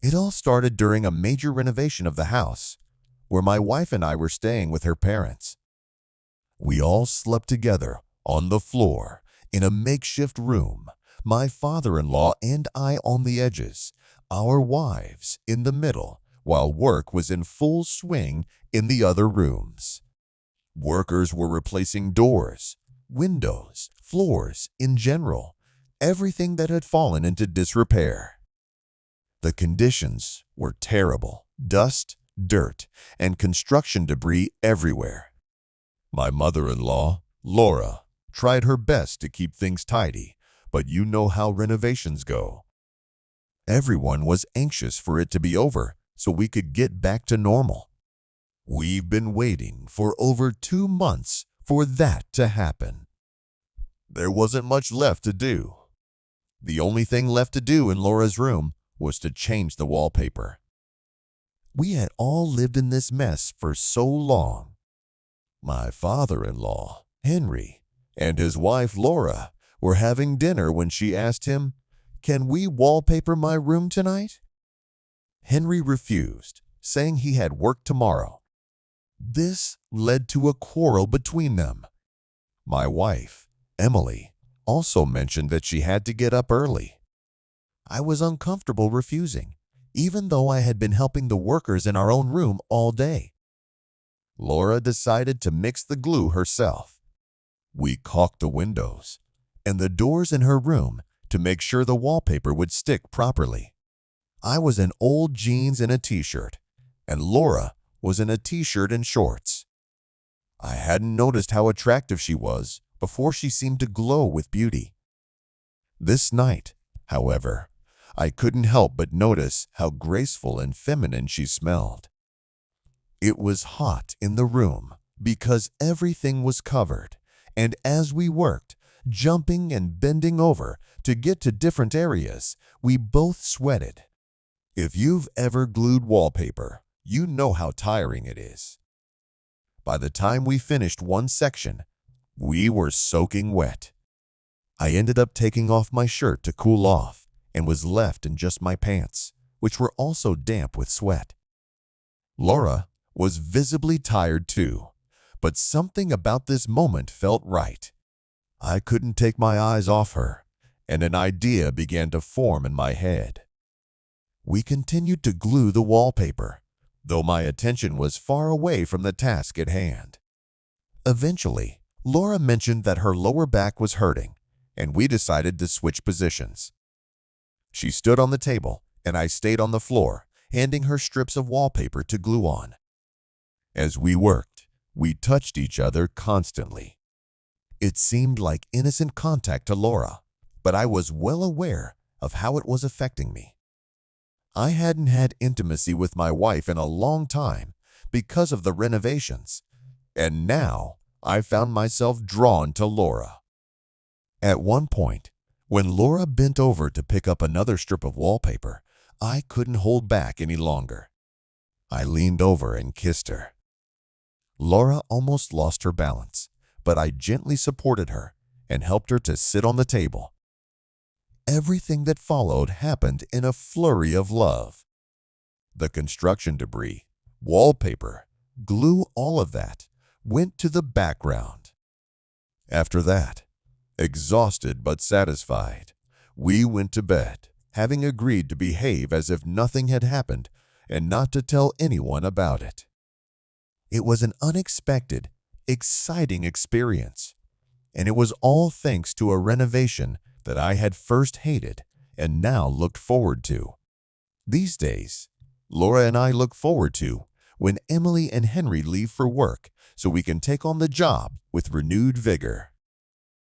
It all started during a major renovation of the house, where my wife and I were staying with her parents. We all slept together on the floor in a makeshift room, my father-in-law and I on the edges, our wives in the middle, while work was in full swing in the other rooms. Workers were replacing doors, windows, floors in general, everything that had fallen into disrepair. The conditions were terrible: dust, dirt, and construction debris everywhere. My mother-in-law, Laura, tried her best to keep things tidy, but you know how renovations go. Everyone was anxious for it to be over so we could get back to normal. We've been waiting for over 2 months for that to happen. There wasn't much left to do. The only thing left to do in Laura's room was to change the wallpaper. We had all lived in this mess for so long. My father-in-law, Henry, and his wife, Laura, were having dinner when she asked him, "Can we wallpaper my room tonight?" Henry refused, saying he had work tomorrow. This led to a quarrel between them. My wife, Emily, also mentioned that she had to get up early. I was uncomfortable refusing, even though I had been helping the workers in our own room all day. Laura decided to mix the glue herself. We caulked the windows and the doors in her room to make sure the wallpaper would stick properly. I was in old jeans and a t-shirt, and Laura was in a t-shirt and shorts. I hadn't noticed how attractive she was before she seemed to glow with beauty. This night, however, I couldn't help but notice how graceful and feminine she smelled. It was hot in the room because everything was covered, and as we worked, jumping and bending over to get to different areas, we both sweated. If you've ever glued wallpaper, you know how tiring it is. By the time we finished one section, we were soaking wet. I ended up taking off my shirt to cool off and was left in just my pants, which were also damp with sweat. Laura was visibly tired too, but something about this moment felt right. I couldn't take my eyes off her, and an idea began to form in my head. We continued to glue the wallpaper, though my attention was far away from the task at hand. Eventually, Laura mentioned that her lower back was hurting, and we decided to switch positions. She stood on the table, and I stayed on the floor, handing her strips of wallpaper to glue on. As we worked, we touched each other constantly. It seemed like innocent contact to Laura, but I was well aware of how it was affecting me. I hadn't had intimacy with my wife in a long time because of the renovations, and now I found myself drawn to Laura. At one point, when Laura bent over to pick up another strip of wallpaper, I couldn't hold back any longer. I leaned over and kissed her. Laura almost lost her balance, but I gently supported her and helped her to sit on the table. Everything that followed happened in a flurry of love. The construction debris, wallpaper, glue, all of that went to the background. After that, exhausted but satisfied, we went to bed, having agreed to behave as if nothing had happened and not to tell anyone about it. It was an unexpected, exciting experience, and it was all thanks to a renovation that I had first hated and now looked forward to. These days, Laura and I look forward to when Emily and Henry leave for work so we can take on the job with renewed vigor.